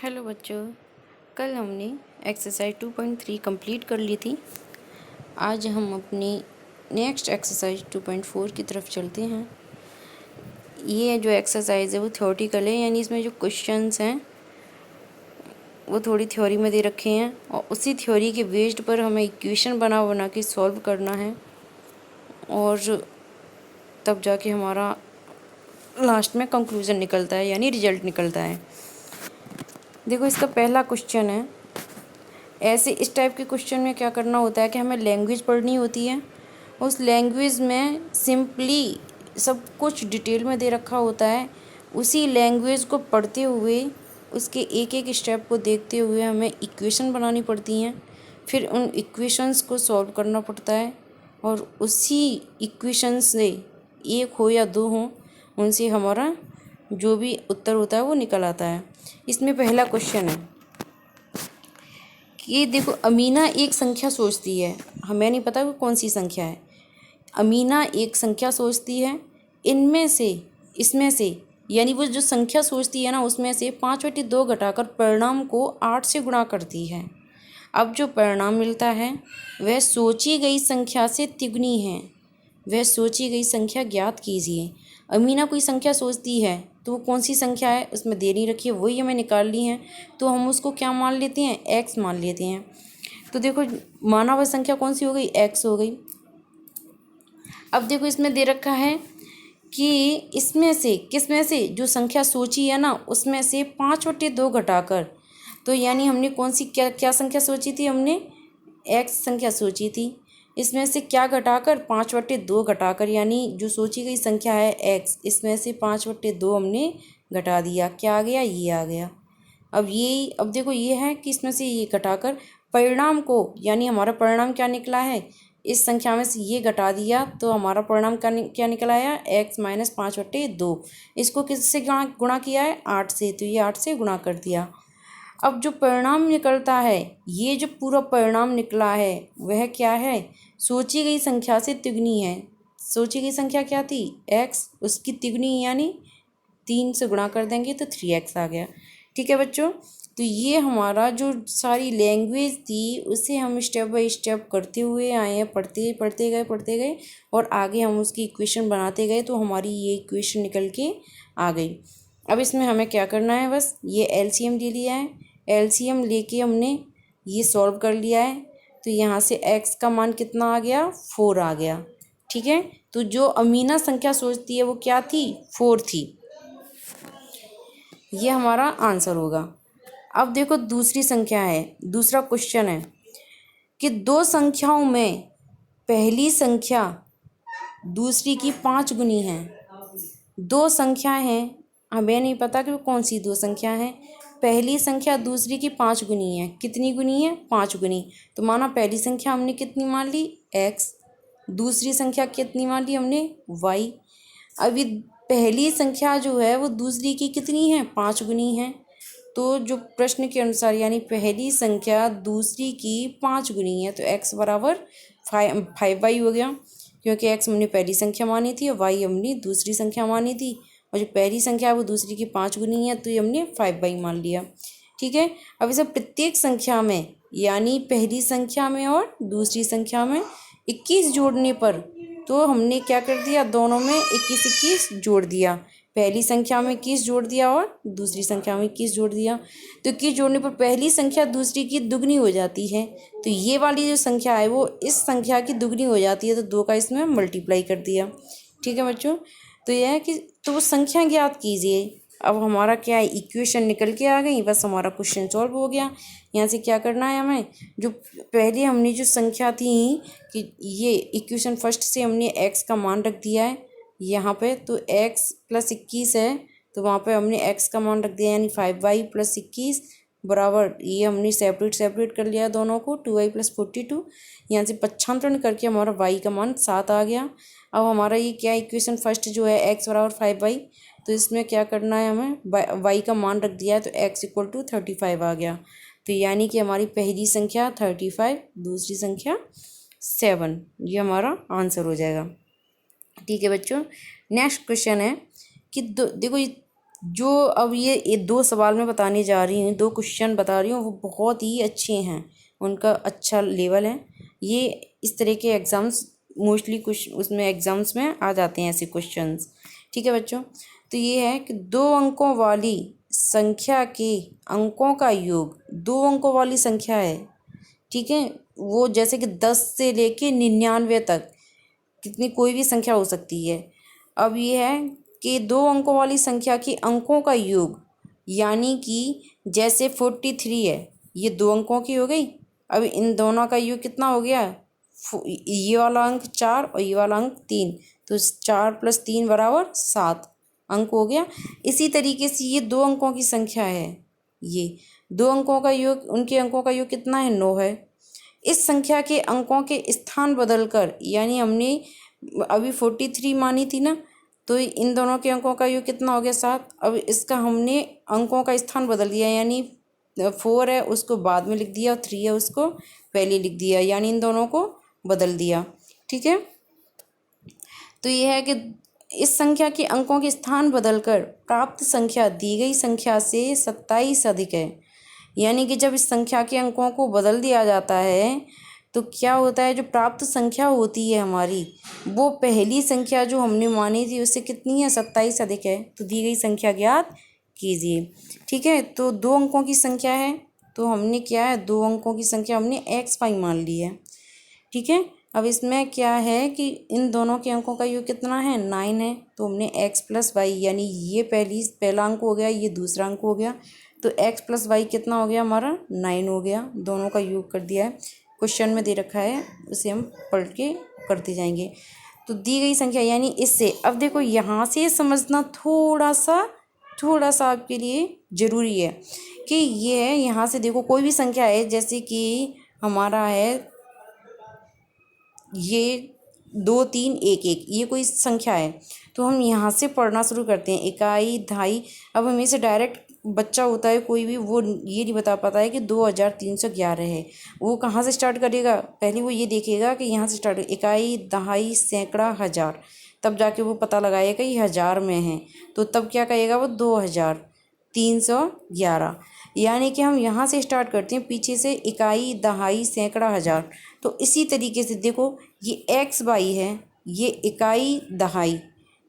Hello बच्चों, कल हमने एक्सरसाइज 2.3 कंप्लीट कर ली थी। आज हम अपनी नेक्स्ट एक्सरसाइज 2.4 की तरफ चलते हैं। ये जो एक्सरसाइज है वो थ्योरेटिकल है, यानी इसमें जो क्वेश्चंस हैं वो थोड़ी थ्योरी में दे रखे हैं और उसी थ्योरी के बेस्ड पर हमें इक्वेशन बना बना के सॉल्व करना है और तब जाके हमारा लास्ट में कंक्लूज़न निकलता है, यानी रिजल्ट निकलता है। देखो, इसका पहला क्वेश्चन है। ऐसे इस टाइप के क्वेश्चन में क्या करना होता है कि हमें लैंग्वेज पढ़नी होती है। उस लैंग्वेज में सिंपली सब कुछ डिटेल में दे रखा होता है। उसी लैंग्वेज को पढ़ते हुए उसके एक एक स्टेप को देखते हुए हमें इक्वेशन बनानी पड़ती हैं। फिर उन इक्वेशंस को सॉल्व करना पड़ता है और उसी इक्वेशंस से एक हो या दो हो, उनसे हमारा जो भी उत्तर होता है वो निकल आता है। इसमें पहला क्वेश्चन है कि देखो, अमीना एक संख्या सोचती है। हमें नहीं पता वो कौन सी संख्या है। अमीना एक संख्या सोचती है, इसमें से यानी वो जो संख्या सोचती है ना, उसमें से 5/2 घटाकर परिणाम को 8 से गुणा करती है। अब जो परिणाम मिलता है वह सोची गई संख्या से तिगुनी है। वह सोची गई संख्या ज्ञात कीजिए। अमीना कोई संख्या सोचती है तो वो कौन सी संख्या है, उसमें दे नहीं रखी है, वही हमें निकालनी है। तो हम उसको क्या मान लेते हैं, एक्स मान लेते हैं। तो देखो, माना हुआ संख्या कौन सी हो गई, एक्स हो गई। अब देखो, इसमें दे रखा है कि इसमें से किसमें से जो संख्या सोची है ना, उसमें से 5/2 घटाकर, तो यानी हमने कौन सी क्या संख्या सोची थी, हमने एक्स संख्या सोची थी। इसमें से क्या घटाकर, 5/2 घटाकर, यानी जो सोची गई संख्या है एक्स, इसमें से 5/2 हमने घटा दिया। क्या आ गया, ये आ गया। अब देखो, ये है कि इसमें से ये घटाकर परिणाम को, यानी हमारा परिणाम क्या निकला है, इस संख्या में से ये घटा दिया तो हमारा परिणाम क्या निकल आया, x - 5/2। इसको किससे गुणा किया है, 8 से, तो ये 8 से गुणा कर दिया। अब जो परिणाम निकलता है, ये जो पूरा परिणाम निकला है वह क्या है, सोची गई संख्या से तिगुनी है। सोची गई संख्या क्या थी, x, उसकी तिगुनी यानी 3 से गुणा कर देंगे तो 3x आ गया। ठीक है बच्चों, तो ये हमारा जो सारी लैंग्वेज थी उसे हम स्टेप बाय स्टेप करते हुए आए हैं, पढ़ते गए और आगे हम उसकी इक्वेशन बनाते गए तो हमारी ये इक्वेशन निकल के आ गई। अब इसमें हमें क्या करना है, बस ये एलसीएम ले लिया है। एलसीएम लेके हमने ये सॉल्व कर लिया है, तो यहाँ से x का मान कितना आ गया, 4 आ गया। ठीक है, तो जो अमीना संख्या सोचती है वो क्या थी, 4 थी। ये हमारा आंसर होगा। अब देखो, दूसरी संख्या है, दूसरा क्वेश्चन है कि दो संख्याओं में पहली संख्या दूसरी की 5 गुनी है। दो संख्या हैं, हमें नहीं पता कि वो कौन सी दो संख्या हैं। पहली संख्या दूसरी की 5 गुनी है। कितनी गुनी है, 5 गुनी। तो माना पहली संख्या हमने कितनी मान ली, x, दूसरी संख्या कितनी मान ली हमने, y। अभी पहली संख्या जो है वो दूसरी की कितनी है, 5 गुनी है। तो जो प्रश्न के अनुसार, यानी पहली संख्या दूसरी की 5 गुनी है, तो x बराबर 5y हो गया, क्योंकि x हमने पहली संख्या मानी थी और y हमने दूसरी संख्या मानी थी, और जो पहली संख्या है वो दूसरी की 5 गुनी है, तो ये हमने 5y मान लिया। ठीक है, अब इसे प्रत्येक संख्या में, यानी पहली संख्या में और दूसरी संख्या में 21 जोड़ने पर, तो हमने क्या कर दिया, दोनों में 21 जोड़ दिया। पहली संख्या में 21 जोड़ दिया और दूसरी संख्या में 21 जोड़ दिया, तो 21 जोड़ने पर पहली संख्या दूसरी की दुगनी हो जाती है। तो ये वाली जो संख्या है वो इस संख्या की दुगनी हो जाती है, तो 2 का इसमें मल्टीप्लाई कर दिया। ठीक है बच्चों, तो यह है कि तो वो संख्या ज्ञात कीजिए। अब हमारा क्या है, इक्वेशन निकल के आ गई, बस हमारा क्वेश्चन सॉल्व हो गया। यहाँ से क्या करना है हमें, जो पहले हमने जो संख्या थी कि ये इक्वेशन फर्स्ट से हमने x का मान रख दिया है यहाँ पे, तो x + 21 है, तो वहाँ पे हमने x का मान रख दिया, यानी 5y + 21 बराबर, ये हमने सेपरेट कर लिया दोनों को, 2y + 42। यहाँ से पक्षांतरण करके हमारा y का मान 7 आ गया। अब हमारा ये क्या, इक्वेशन फर्स्ट जो है x बराबर 5y, तो इसमें क्या करना है, हमें y का मान रख दिया है, तो x = 35 आ गया। तो यानी कि हमारी पहली संख्या 35, दूसरी संख्या 7, ये हमारा आंसर हो जाएगा। ठीक है बच्चों, नेक्स्ट क्वेश्चन है कि देखो, जो अब ये 2 सवाल मैं बताने जा रही हूँ, 2 क्वेश्चन बता रही हूँ, वो बहुत ही अच्छे हैं, उनका अच्छा लेवल है। ये इस तरह के एग्ज़ाम्स मोस्टली कुछ उसमें एग्ज़ाम्स में आ जाते हैं ऐसे क्वेश्चंस। ठीक है बच्चों, तो ये है कि 2 अंकों वाली संख्या के अंकों का योग 2 अंकों वाली संख्या है। ठीक है, वो जैसे कि 10 से लेके 99 तक कितनी कोई भी संख्या हो सकती है। अब ये है कि 2 अंकों वाली संख्या के अंकों का योग, यानी कि जैसे 43 है, ये 2 अंकों की हो गई। अब इन दोनों का योग कितना हो गया, ये वाला अंक 4 और ये वाला अंक 3, तो 4 + 3 = 7 अंक हो गया। इसी तरीके से ये 2 अंकों की संख्या है, ये 2 अंकों का योग, उनके अंकों का योग कितना है, 9 है। इस संख्या के अंकों के स्थान बदलकर, यानी हमने अभी 43 मानी थी ना, तो इन दोनों के अंकों का योग कितना हो गया, 7। अब इसका हमने अंकों का स्थान बदल दिया, यानी 4 है उसको बाद में लिख दिया और 3 है उसको पहले लिख दिया, यानी इन दोनों को बदल दिया। ठीक है, तो यह है कि इस संख्या के अंकों के स्थान बदलकर प्राप्त संख्या दी गई संख्या से 27 अधिक है। यानी कि जब इस संख्या के अंकों को बदल दिया जाता है तो क्या होता है, जो प्राप्त संख्या होती है हमारी, वो पहली संख्या जो हमने मानी थी उससे कितनी है, 27 अधिक है। तो दी गई संख्या ज्ञात कीजिए। ठीक है, तो 2 अंकों की संख्या है, तो हमने क्या है, 2 अंकों की संख्या हमने XY मान ली है। ठीक है, अब इसमें क्या है कि इन दोनों के अंकों का योग कितना है, 9 है, तो हमने x + y, यानी ये पहला अंक हो गया, ये दूसरा अंक हो गया, तो x + y कितना हो गया हमारा, 9 हो गया। दोनों का योग कर दिया है, क्वेश्चन में दे रखा है, उसे हम पढ़ के करते जाएंगे। तो दी गई संख्या, यानी इससे, अब देखो यहाँ से समझना थोड़ा सा आपके लिए ज़रूरी है कि ये है, यहाँ से देखो कोई भी संख्या है, जैसे कि हमारा है ये 2 3 1 1, ये कोई संख्या है, तो हम यहाँ से पढ़ना शुरू करते हैं, इकाई, दहाई। अब हमें से डायरेक्ट बच्चा होता है कोई भी, वो ये नहीं बता पाता है कि 2311 है, वो कहाँ से स्टार्ट करेगा, पहले वो ये देखेगा कि यहाँ से स्टार्ट, इकाई, दहाई, सैकड़ा, हज़ार, तब जाके वो पता लगाएगा कि हज़ार में है, तो तब क्या कहेगा वो, 2311। यानी कि हम यहाँ से स्टार्ट करते हैं पीछे से, इकाई, दहाई, सैकड़ा, हज़ार। तो इसी तरीके से देखो, ये XY है, ये इकाई, दहाई,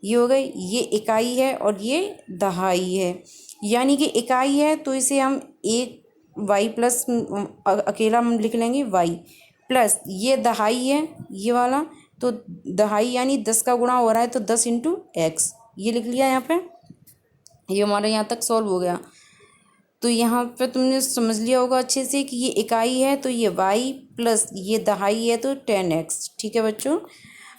ये हो गई, ये इकाई है और ये दहाई है। यानी कि इकाई है तो इसे हम एक y प्लस अकेला हम लिख लेंगे y, प्लस ये दहाई है ये वाला, तो दहाई यानी 10 का गुणा हो रहा है, तो 10 × x, ये लिख लिया यहाँ पे। ये हमारा यहाँ तक सॉल्व हो गया। तो यहाँ पे तुमने समझ लिया होगा अच्छे से कि ये इकाई है तो ये y, प्लस ये दहाई है तो 10x। ठीक है बच्चों,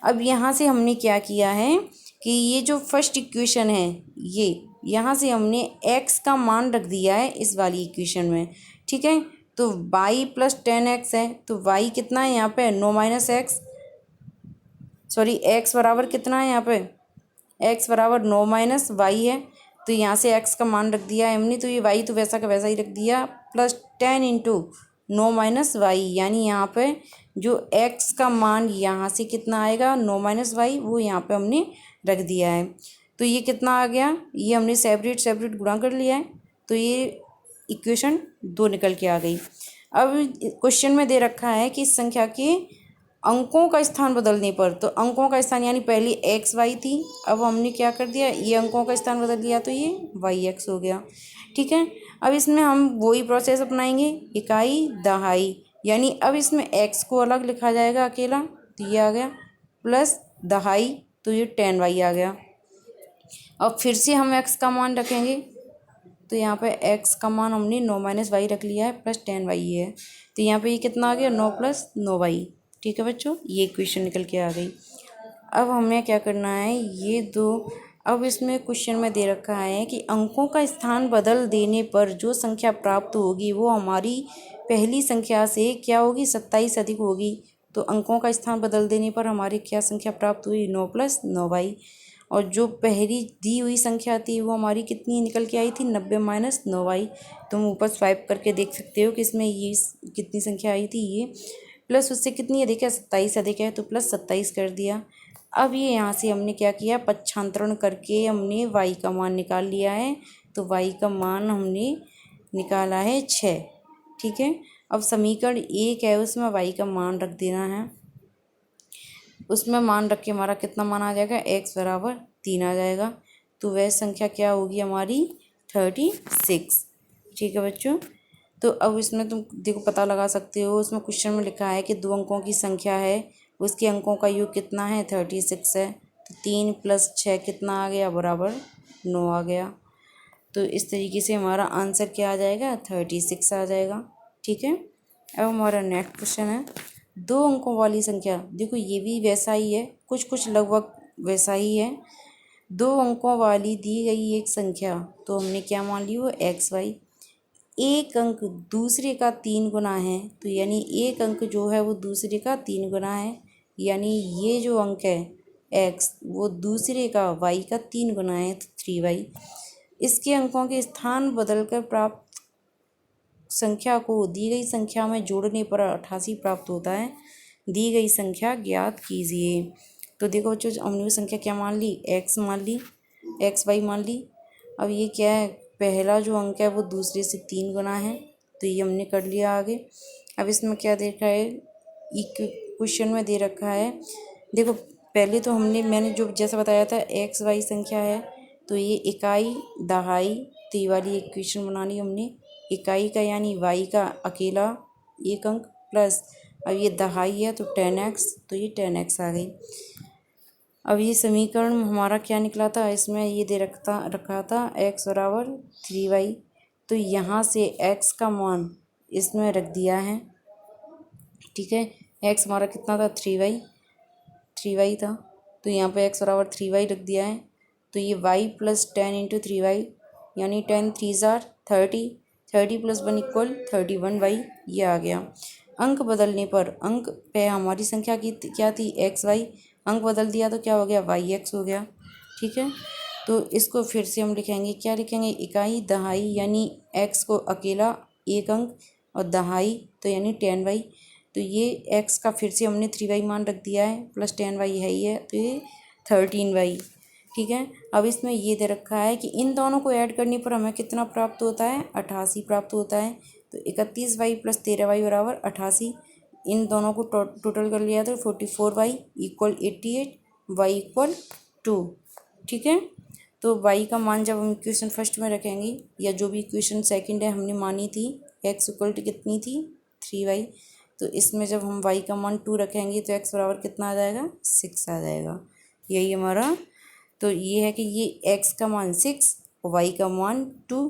अब यहाँ से हमने क्या किया है कि ये जो फर्स्ट इक्वेशन है, ये यहाँ से हमने x का मान रख दिया है इस वाली इक्वेशन में। ठीक है, तो y + 10x है, तो y कितना है यहाँ पे, 9 - x, सॉरी x बराबर कितना है यहाँ पे, x बराबर 9 - y है, तो यहाँ से x का मान रख दिया है हमने, तो ये y तो वैसा का वैसा ही रख दिया, प्लस 10 × 9 - y, यानी यहाँ पे जो x का मान यहाँ से कितना आएगा, 9 - y, वो यहाँ पे हमने रख दिया है। तो ये कितना आ गया, ये हमने सेपरेट गुणा कर लिया है, तो ये इक्वेशन 2 निकल के आ गई। अब क्वेश्चन में दे रखा है कि इस संख्या के अंकों का स्थान बदलने पर, तो अंकों का स्थान यानी पहले XY थी, अब हमने क्या कर दिया, ये अंकों का स्थान बदल दिया, तो ये YX हो गया। ठीक है, अब इसमें हम वही प्रोसेस अपनाएंगे, इकाई, दहाई, यानी अब इसमें x को अलग लिखा जाएगा अकेला, तो ये आ गया, प्लस दहाई, तो ये 10y आ गया। अब फिर से हम x का मान रखेंगे, तो यहाँ पे x का मान हमने 9 - y रख लिया है, प्लस 10y है, तो यहाँ पे ये कितना आ गया, 9 + 9y। ठीक है बच्चों, ये इक्वेशन निकल के आ गई। अब हमें क्या करना है, ये 2, अब इसमें क्वेश्चन में दे रखा है कि अंकों का स्थान बदल देने पर जो संख्या प्राप्त होगी वो हमारी पहली संख्या से क्या होगी, 27 अधिक होगी। तो अंकों का स्थान बदल देने पर हमारी क्या संख्या प्राप्त हुई, 9 + 9y, और जो पहली दी हुई संख्या थी वो हमारी कितनी निकल के आई थी, 90 - 9y। तुम ऊपर स्वाइप करके देख सकते हो कि इसमें ये कितनी संख्या आई थी, ये प्लस उससे कितनी अधिक है, 27 अधिक है, तो +27 कर दिया। अब ये यहाँ से हमने क्या किया, पक्षांतरण करके हमने y का मान निकाल लिया है। तो y का मान हमने निकाला है 6। ठीक है, अब समीकरण 1 है उसमें y का मान रख देना है। उसमें मान रख के हमारा कितना मान आ जाएगा, x बराबर 3 आ जाएगा। तो वह संख्या क्या होगी हमारी 36। ठीक है बच्चों, तो अब इसमें तुम देखो पता लगा सकते हो, उसमें क्वेश्चन में लिखा है कि 2 अंकों की संख्या है, उसके अंकों का योग कितना है 36 है। तो 3 + 6 कितना आ गया, बराबर 9 आ गया। तो इस तरीके से हमारा आंसर क्या आ जाएगा, 36 आ जाएगा। ठीक है, अब हमारा नेक्स्ट क्वेश्चन है 2 अंकों वाली संख्या। देखो ये भी वैसा ही है, कुछ कुछ लगभग वैसा ही है। 2 अंकों वाली दी गई एक संख्या, तो हमने क्या मान ली, वो XY। एक अंक दूसरे का 3 गुना है, तो यानी एक अंक जो है वो दूसरे का 3 गुना है। यानी ये जो अंक है x वो दूसरे का y का 3 गुना है, तो 3y। इसके अंकों के स्थान बदलकर प्राप्त संख्या को दी गई संख्या में जोड़ने पर 88 प्राप्त होता है। दी गई संख्या ज्ञात कीजिए। तो देखो बच्चों, हमने संख्या क्या मान ली, x मान ली, XY मान ली। अब ये क्या है, पहला जो अंक है वो दूसरे से 3 गुना है, तो ये हमने कर लिया आगे। अब इसमें क्या देखा है, क्वेश्चन में दे रखा है, देखो पहले तो मैंने जो जैसा बताया था XY संख्या है, तो ये इकाई दहाई, तो ये वाली इक्वेशन बनानी हमने। इकाई का यानी y का अकेला एक अंक प्लस, अब ये दहाई है तो 10x, तो ये 10x आ गई। अब ये समीकरण हमारा क्या निकला था, इसमें ये दे रखा था x बराबर 3y। तो यहाँ से x का मान इसमें रख दिया है। ठीक है, x हमारा कितना था, 3y था, तो यहाँ पे x बराबर 3y रख दिया है। तो ये y + 10 × 3y, यानी 10 3 30, 30 + 1 = 31y, ये आ गया। अंक बदलने पर, अंक पे हमारी संख्या की क्या थी, XY, अंक बदल दिया तो क्या हो गया, YX हो गया। ठीक है, तो इसको फिर से हम लिखेंगे, क्या लिखेंगे, इकाई दहाई यानी x को अकेला एक अंक और दहाई तो यानी 10y। तो ये x का फिर से हमने 3y मान रख दिया है, प्लस 10y है ही है, तो ये 13y। ठीक है, अब इसमें ये दे रखा है कि इन दोनों को ऐड करने पर हमें कितना प्राप्त होता है, 88 प्राप्त होता है। तो 31y + 13y बराबर 88। इन दोनों को टोटल कर लिया तो 44y = 88, y = 2। ठीक है, तो y का मान जब हम इक्वेशन फर्स्ट में रखेंगे, या जो भी इक्वेशन सेकंड है हमने मानी थी, x = कितनी थी, 3y। तो इसमें जब हम y का मान 2 रखेंगे तो x बराबर कितना आ जाएगा, 6 आ जाएगा। यही हमारा, तो ये है कि ये x का मान 6 और y का मान 2,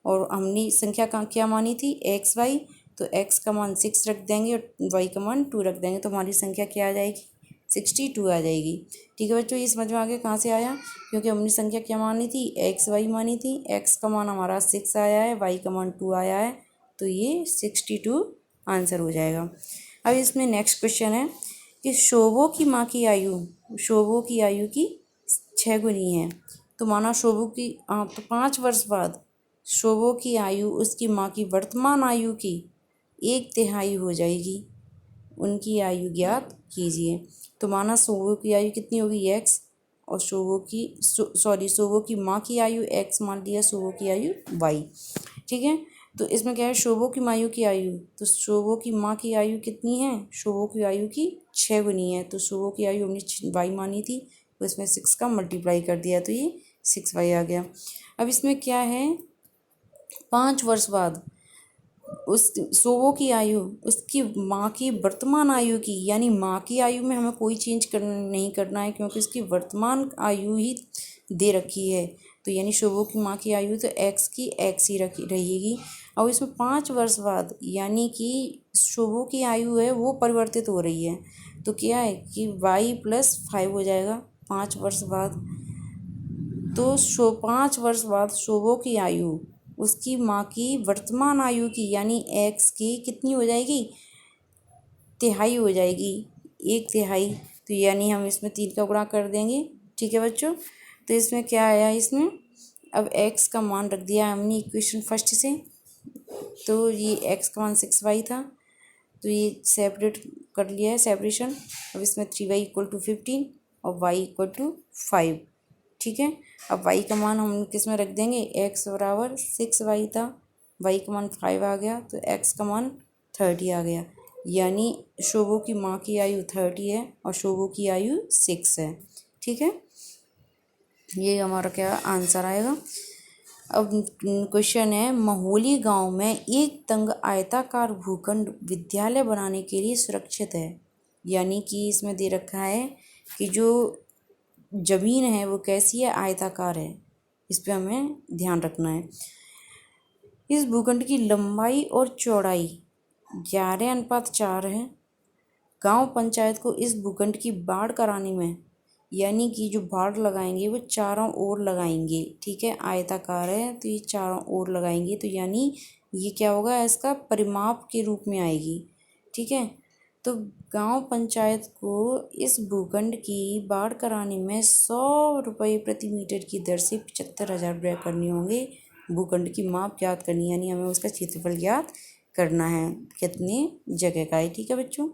और हमने संख्या का क्या मानी थी, XY। तो x का मान 6 रख देंगे और y का मान 2 रख देंगे, तो हमारी संख्या क्या आ जाएगी, 62 आ जाएगी। ठीक है बच्चों, ये समझ में आ गया कहाँ से आया, क्योंकि हमने संख्या क्या मानी थी, XY मानी थी। x का मान हमारा 6 आया है, y का मान 2 आया है, तो ये 62 आंसर हो जाएगा। अब इसमें नेक्स्ट क्वेश्चन है कि शोभो की माँ की आयु, शोभो की आयु की 6 गुनी है। तो माना शोभो की तो 5 वर्ष बाद शोभो की आयु उसकी माँ की वर्तमान आयु की 1/3 हो जाएगी। उनकी आयु ज्ञात कीजिए। तो माना शोभो की आयु कितनी होगी, x, और शोभो की माँ की आयु x मान लिया, शोभो की आयु y। ठीक है, तो इसमें क्या है, शोभो की आयु की आयु, तो शोभो की माँ की आयु कितनी है, शोभो की आयु की 6 गुनी है। तो शोभो की आयु हमने y मानी थी, तो इसमें 6 का मल्टीप्लाई कर दिया, तो ये 6y आ गया। अब इसमें क्या है, 5 वर्ष बाद उस शोभो की आयु उसकी माँ की वर्तमान आयु की, यानी माँ की आयु में हमें कोई चेंज नहीं करना है, क्योंकि उसकी वर्तमान आयु ही दे रखी है। तो यानी शोभो की माँ की आयु तो x की x ही रहेगी। और इसमें 5 वर्ष बाद यानी कि शोभो की आयु है वो परिवर्तित हो रही है, तो क्या है कि y + 5 हो जाएगा 5 वर्ष बाद। तो 5 वर्ष बाद शोभो की आयु उसकी माँ की वर्तमान आयु की यानी x की कितनी हो जाएगी, तिहाई हो जाएगी, 1/3। तो यानी हम इसमें 3 का गुणा कर देंगे। ठीक है बच्चों, तो इसमें क्या आया, इसमें अब x का मान रख दिया हमने इक्वेशन फर्स्ट से, तो ये x का मान 6y था, तो ये सेपरेट कर लिया है सेपरेशन। अब इसमें 3y = 15, और y इक्वल टू 5। ठीक है, अब y का मान हम किस में रख देंगे, x बराबर 6y था, y का मान 5 आ गया, तो x का मान 30 आ गया। यानी शोभू की माँ की आयु 30 है और शोभू की आयु 6 है। ठीक है, ये हमारा क्या आंसर आएगा। अब क्वेश्चन है, महोली गांव में एक तंग आयताकार भूखंड विद्यालय बनाने के लिए सुरक्षित है। यानी कि इसमें दे रखा है कि जो जमीन है वो कैसी है, आयताकार है। इस पे हमें ध्यान रखना है। इस भूखंड की लंबाई और चौड़ाई 11:4 है। गांव पंचायत को इस भूखंड की बाढ़ कराने में, यानी कि जो बाढ़ लगाएंगे वो चारों ओर लगाएंगे। ठीक है, आयताकार है तो ये चारों ओर लगाएंगे, तो यानी ये क्या होगा, इसका परिमाप के रूप में आएगी। ठीक है, तो गांव पंचायत को इस भूखंड की बाढ़ कराने में 100 रुपये प्रति मीटर की दर से 75,000 रुपये करने होंगे। भूखंड की माप ज्ञात करनी, यानी हमें उसका क्षेत्रफल ज्ञात करना है, कितने जगह का है। ठीक है बच्चों,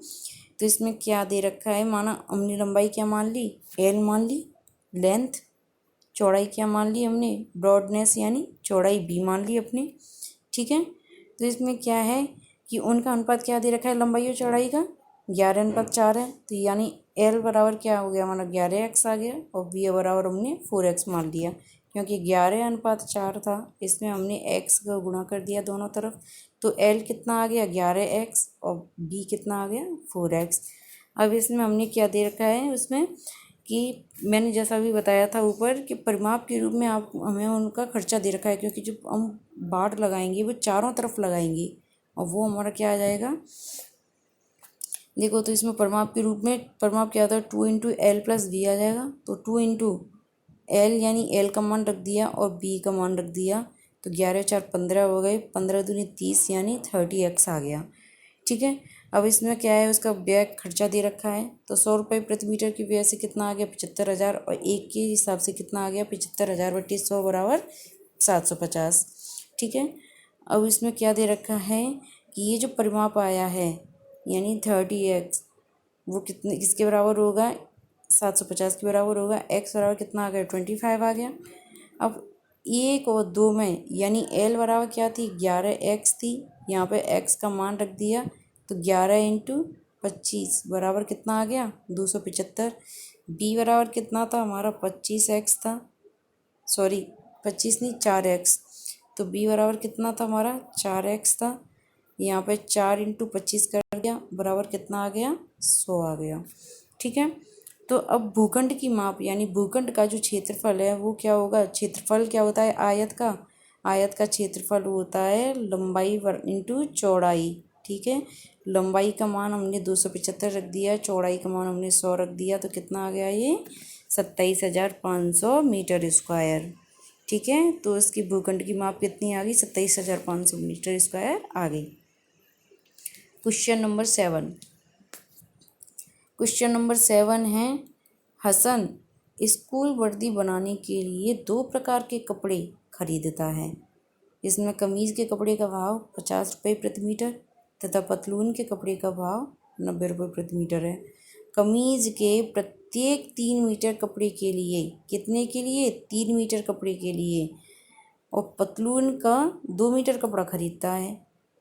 तो इसमें क्या दे रखा है, माना हमने लंबाई क्या मान ली, एल मान ली, लेंथ चौड़ाई क्या मान ली हमने, ब्रॉडनेस यानी चौड़ाई बी मान ली अपने। ठीक है, तो इसमें क्या है कि उनका अनुपात क्या दे रखा है, लंबाई और चौड़ाई का 11:4 है, तो यानी एल बराबर क्या हो गया हमारा 11x आ गया, और बी बराबर हमने 4x मान लिया, क्योंकि 11:4 था, इसमें हमने x का गुणा कर दिया दोनों तरफ, तो l कितना आ गया 11x और b कितना आ गया 4x। अब इसमें हमने क्या दे रखा है उसमें कि मैंने जैसा भी बताया था ऊपर कि परिमाप के रूप में आप हमें उनका खर्चा दे रखा है, क्योंकि जब हम बाढ़ लगाएंगे वो चारों तरफ लगाएंगे और वो हमारा क्या आ जाएगा, देखो तो इसमें परिमाप के रूप में परिमाप क्या होता है 2 × L + B आ जाएगा, तो 2 × L यानी L का मान रख दिया और B का मान रख दिया, तो 11×4 15 हो गए, 15×2 30 यानी 30x आ गया। ठीक है, अब इसमें क्या है उसका व्यय खर्चा दे रखा है, तो 100 रुपये प्रति मीटर की व्यय से कितना आ गया 75,000, और एक के हिसाब से कितना आ गया 75,000 बटे 100 बराबर 750। ठीक है, अब इसमें क्या दे रखा है कि ये जो परिमाप आया है यानी 30x वो कितने किसके बराबर होगा, 750 के बराबर होगा। x बराबर कितना आ गया 25 आ गया। अब 1 और 2 में यानी l बराबर क्या थी 11x थी, यहाँ पे x का मान रख दिया, तो 11 × 25 बराबर कितना आ गया 275। b बराबर कितना था हमारा 25x था, सॉरी 25 नहीं 4x, तो b बराबर कितना था हमारा 4x था, यहाँ पे 4 × 25 कर दिया बराबर कितना आ गया 100 आ गया। ठीक है, तो अब भूखंड की माप यानी भूखंड का जो क्षेत्रफल है वो क्या होगा, क्षेत्रफल क्या होता है आयत का क्षेत्रफल होता है लंबाई × चौड़ाई। ठीक है, लंबाई का मान हमने 275 रख दिया, चौड़ाई का मान हमने 100 रख दिया, तो कितना आ गया ये 27,500 मीटर स्क्वायर। ठीक है, तो इसकी भूखंड की माप कितनी आ गई 27,500 मीटर स्क्वायर आ गई। क्वेश्चन नंबर 7 है, हसन स्कूल वर्दी बनाने के लिए 2 प्रकार के कपड़े खरीदता है। इसमें कमीज़ के कपड़े का भाव 50 रुपये प्रति मीटर तथा पतलून के कपड़े का भाव 90 रुपये प्रति मीटर है। कमीज़ के प्रत्येक 3 मीटर कपड़े के लिए, कितने के लिए 3 मीटर कपड़े के लिए, और पतलून का 2 मीटर कपड़ा खरीदता है।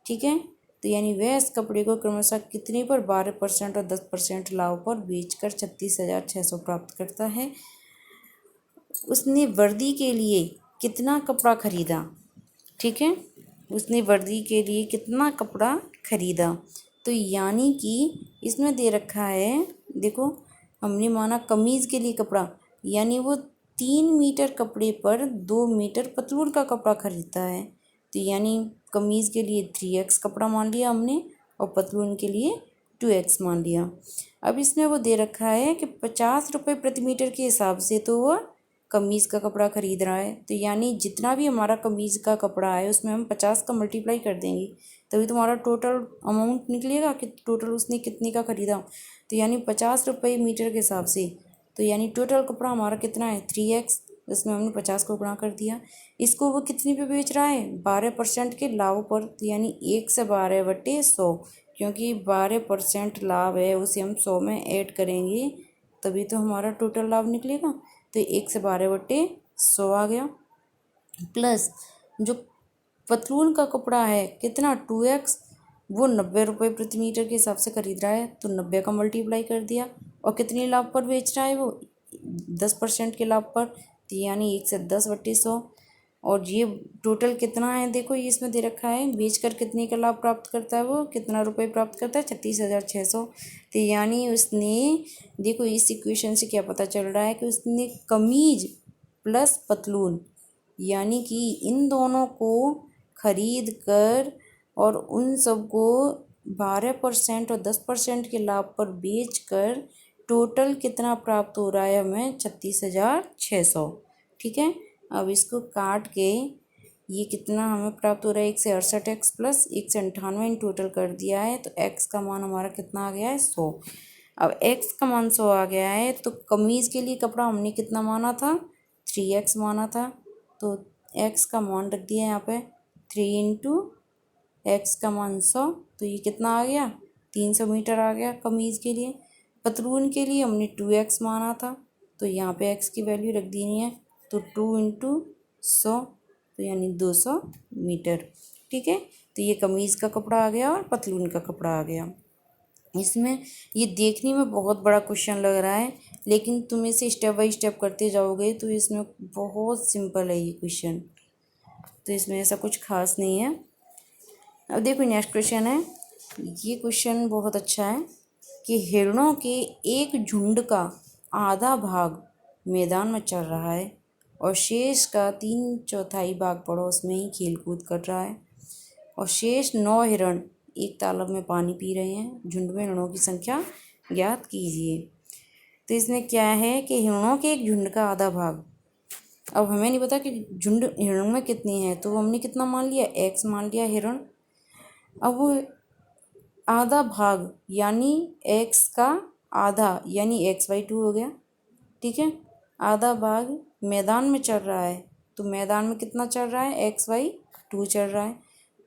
ठीक है, तो यानी वह इस कपड़े को क्रमशः कितने पर 12% और 10% लाभ पर बेचकर 36,600 प्राप्त करता है। उसने वर्दी के लिए कितना कपड़ा खरीदा, ठीक है, उसने वर्दी के लिए कितना कपड़ा खरीदा, तो यानी कि इसमें दे रखा है, देखो हमने माना कमीज़ के लिए कपड़ा, यानी वो 3 मीटर कपड़े पर 2 मीटर पतलून का कपड़ा खरीदता है, तो यानी कमीज़ के लिए 3x कपड़ा मान लिया हमने और पतलून के लिए 2x मान लिया। अब इसमें वो दे रखा है कि 50 रुपये प्रति मीटर के हिसाब से तो वह कमीज़ का कपड़ा खरीद रहा है, तो यानी जितना भी हमारा कमीज़ का कपड़ा है उसमें हम 50 का मल्टीप्लाई कर देंगे, तभी तुम्हारा टोटल अमाउंट निकलेगा कि टोटल उसने कितने का खरीदा, तो यानी 50 रुपये मीटर के हिसाब से, तो यानी टोटल कपड़ा हमारा कितना है 3x, इसमें हमने 50 को गुणा कर दिया। इसको वो कितने पे बेच रहा है 12% के लाभ पर, तो यानी 1 से 12 बटे 100, क्योंकि 12% लाभ है उसे हम 100 में ऐड करेंगे तभी तो हमारा टोटल लाभ निकलेगा। तो 1/12/100 आ गया, प्लस जो पतलून का कपड़ा है कितना 2x, वो 90 रुपये प्रति मीटर के हिसाब से खरीद रहा है, तो 90 का मल्टीप्लाई कर दिया। और कितने लाभ पर बेच रहा है वो, 10% के लाभ पर, तो यानी 110/100। और ये टोटल कितना है देखो, ये इसमें दे रखा है, बेचकर कितने का लाभ प्राप्त करता है, वो कितना रुपए प्राप्त करता है, 36,600। तो यानी उसने, देखो इस इक्वेशन से क्या पता चल रहा है कि उसने कमीज प्लस पतलून, यानी कि इन दोनों को खरीद कर और उन सबको 12% और 10% के लाभ पर बेचकर टोटल कितना प्राप्त हो रहा है हमें, 36,600। ठीक है, अब इसको काट के ये कितना हमें प्राप्त हो रहा है, 168x प्लस 198 इन टोटल कर दिया है, तो x का मान हमारा कितना आ गया है, 100। अब x का मान 100 आ गया है, तो कमीज़ के लिए कपड़ा हमने कितना माना था, 3x माना था, तो x का मान रख दिया यहाँ पे 3 इंटू x का मान 100, तो ये कितना आ गया, 300 मीटर आ गया कमीज़ के लिए। पतलून के लिए हमने 2x माना था, तो यहाँ पे x की वैल्यू रख देनी है, तो 2 इंटू 100, तो यानी 200 मीटर। ठीक है, तो ये कमीज़ का कपड़ा आ गया और पतलून का कपड़ा आ गया। इसमें ये देखने में बहुत बड़ा क्वेश्चन लग रहा है, लेकिन तुम इसे स्टेप बाय स्टेप करते जाओगे तो इसमें बहुत सिंपल है ये क्वेश्चन, तो इसमें ऐसा कुछ खास नहीं है। अब देखो नेक्स्ट क्वेश्चन है, ये क्वेश्चन बहुत अच्छा है कि हिरणों के एक झुंड का आधा भाग मैदान में चल रहा है और शेष का 3/4 भाग पड़ोस में ही खेल कूद कर रहा है, और शेष 9 हिरण एक तालाब में पानी पी रहे हैं। झुंड में हिरणों की संख्या ज्ञात कीजिए। तो इसमें क्या है कि हिरणों के एक झुंड का आधा भाग, अब हमें नहीं पता कि झुंड हिरण में कितनी है, तो हमने कितना मान लिया, x मान लिया हिरण। अब वो आधा भाग यानी x का आधा यानी x/2 हो गया। ठीक है, आधा भाग मैदान में चल रहा है, तो मैदान में कितना चल रहा है, x/2 चल रहा है,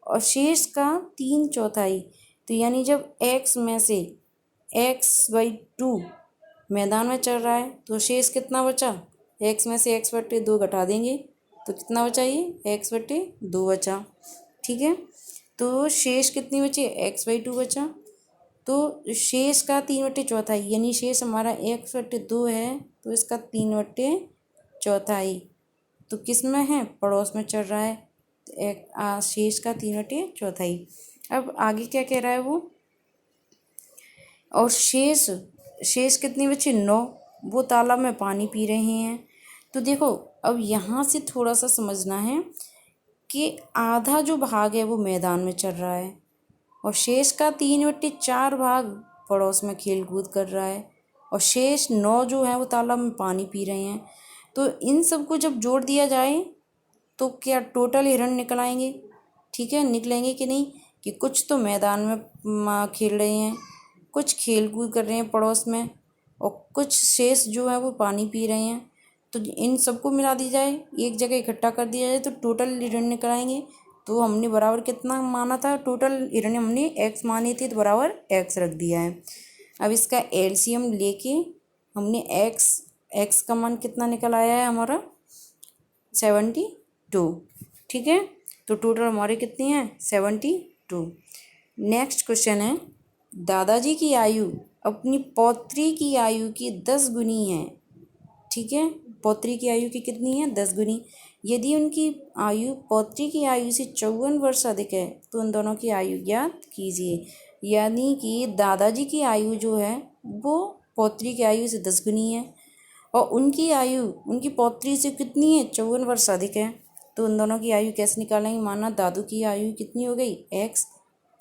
और शेष का 3/4, तो यानी जब x में से x/2 मैदान में चल रहा है तो शेष कितना बचा, x में से x/2 घटा देंगे तो कितना बचा, ये x/2 बचा। ठीक है, तो शेष कितनी बची, x/2 बचा, तो शेष का 3/4 यानी शेष हमारा x/2 है, तो इसका 3/4 तो किस में है, पड़ोस में चल रहा है, शेष का 3/4। अब आगे क्या कह रहा है वो, और शेष कितनी बची, 9, वो तालाब में पानी पी रहे हैं। तो देखो अब यहाँ से थोड़ा सा समझना है कि आधा जो भाग है वो मैदान में चल रहा है और शेष का 3/4 भाग पड़ोस में खेल कूद कर रहा है, और शेष 9 जो है वो तालाब में पानी पी रहे हैं। तो इन सबको जब जोड़ दिया जाए तो क्या टोटल हिरण निकल आएंगे। ठीक है, निकलेंगे कि नहीं, कि कुछ तो मैदान में खेल रहे हैं, कुछ खेल कूद कर रहे हैं पड़ोस में, और कुछ शेष जो है वो पानी पी रहे हैं। तो इन सबको मिला दी जाए, एक जगह इकट्ठा कर दिया जाए तो टोटल हिरण निकल आएंगे। तो हमने बराबर कितना माना था, टोटल हिरण हमने x मानी थी, तो बराबर x रख दिया है। अब इसका एलसीएम लेके हमने x का मान कितना निकल आया है हमारा, 72। ठीक है, तो टोटल हमारे कितनी है, 72। नेक्स्ट क्वेश्चन है, दादाजी की आयु अपनी पौत्री की आयु की 10 गुनी है। ठीक है, पौत्री की आयु की कितनी है, 10 गुनी। यदि उनकी आयु पौत्री की आयु से 54 वर्ष अधिक है तो उन दोनों की आयु ज्ञात कीजिए। यानी कि दादाजी की आयु जो है वो पौत्री की आयु से 10 गुनी है, और उनकी आयु उनकी पौत्री से कितनी है, 54 वर्ष अधिक है। तो उन दोनों की आयु कैसे निकालेंगे, माना दादू की आयु कितनी हो गई, x,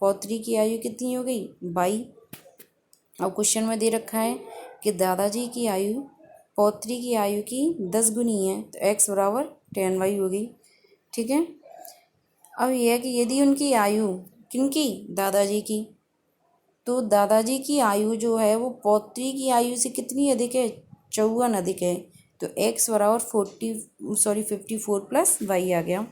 पौत्री की आयु कितनी हो गई, y। अब क्वेश्चन में दे रखा है कि दादाजी की आयु पौत्री की आयु की 10 गुनी है, तो x बराबर 10y हो गई। ठीक है, अब यह है कि यदि उनकी आयु, किनकी, दादाजी की, तो दादाजी की आयु जो है वो पौत्री की आयु से कितनी अधिक है, 54 अधिक है, तो x बराबर 54 प्लस y आ गया।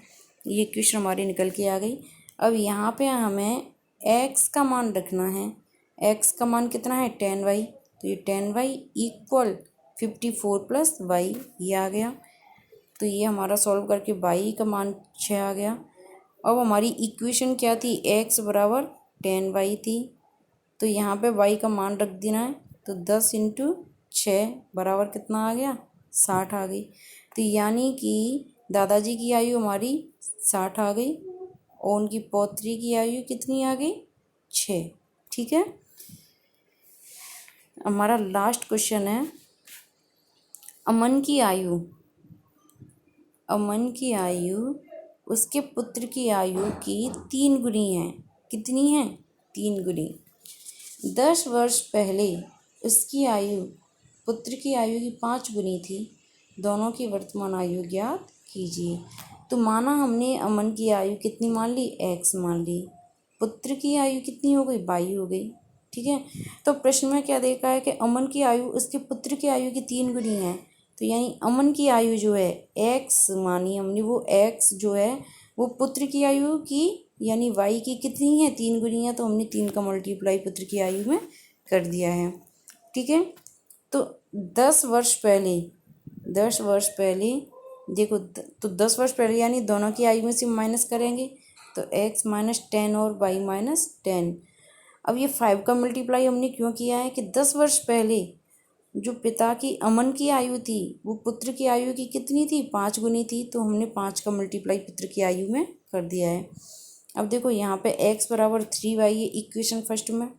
ये क्वेश्चन हमारी निकल के आ गई। अब यहाँ पे हमें x का मान रखना है, x का मान कितना है, 10y, तो ये 10y इक्वल 54 प्लस वाई, ये आ गया। तो ये हमारा सॉल्व करके y का मान 6 आ गया। अब हमारी इक्वेशन क्या थी, x बराबर 10y थी, तो यहाँ पे y का मान रख देना है। तो 10 इंटू 6 बराबर कितना आ गया, 60 आ गई। तो यानी कि दादाजी की आयु हमारी 60 आ गई और उनकी पौत्री की आयु कितनी आ गई, 6। ठीक है, हमारा लास्ट क्वेश्चन है, अमन की आयु उसके पुत्र की आयु की 3 गुनी है। कितनी है, 3 गुनी। 10 वर्ष पहले उसकी आयु पुत्र की आयु की 5 गुनी थी। दोनों की वर्तमान आयु ज्ञात कीजिए। तो माना हमने अमन की आयु कितनी मान ली, x मान ली, पुत्र की आयु कितनी हो गई, y हो गई। ठीक है, तो प्रश्न में क्या देखा है कि अमन की आयु उसके पुत्र की आयु की 3 गुनी है। तो यानी अमन की आयु जो है x मानी हमने, वो x जो है वो पुत्र की आयु की यानी y की कितनी है, 3 गुनी है। तो हमने 3 का मल्टीप्लाई पुत्र की आयु में कर दिया है। ठीक है, तो 10 वर्ष पहले देखो, तो 10 वर्ष पहले यानी दोनों की आयु में से माइनस करेंगे तो x माइनस 10 और y माइनस 10। अब ये 5 का मल्टीप्लाई हमने क्यों किया है कि 10 वर्ष पहले जो पिता की अमन की आयु थी वो पुत्र की आयु की कितनी थी, 5 गुनी थी। तो हमने 5 का मल्टीप्लाई पुत्र की आयु में कर दिया है। अब देखो यहाँ पे x बराबर 3y है इक्वेशन फर्स्ट में,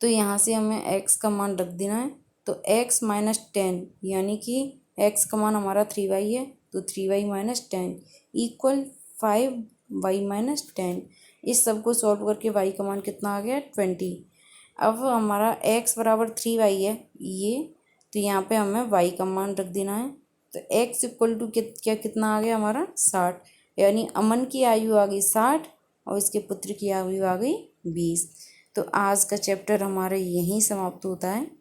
तो यहाँ से हमें x का मान रख देना है। तो x माइनस 10 यानी कि x का मान हमारा 3y है, तो 3y minus 10 equal 5y minus 10। इस सब को सॉल्व करके y का मान कितना आ गया, 20। अब हमारा x बराबर 3y है ये, तो यहाँ पे हमें y का मान रख देना है। तो x इक्वल टू क्या कितना आ गया हमारा, 60। यानी अमन की आयु आ गई 60 और इसके पुत्र की आयु आ गई 20। तो आज का चैप्टर हमारा यहीं समाप्त होता है।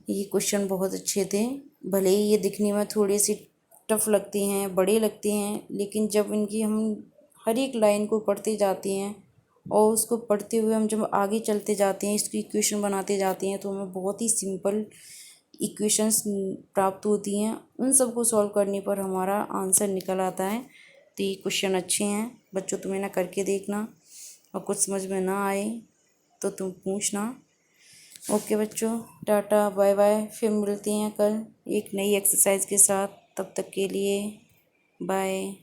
ये क्वेश्चन बहुत अच्छे थे, भले ही ये दिखने में थोड़े से टफ लगते हैं, बड़े लगते हैं, लेकिन जब इनकी हम हर एक लाइन को पढ़ते जाते हैं और उसको पढ़ते हुए हम जब आगे चलते जाते हैं, इसकी इक्वेशन बनाते जाते हैं, तो हमें बहुत ही सिंपल इक्वेशंस प्राप्त होती हैं। उन सब को सॉल्व करने पर हमारा आंसर निकल आता है। तो ये क्वेश्चन अच्छे हैं बच्चों, तुम्हें ना करके देखना, और कुछ समझ में ना आए तो तुम पूछना। ओके बच्चों, टाटा बाय बाय, फिर मिलते हैं कल एक नई एक्सरसाइज के साथ। तब तक के लिए बाय।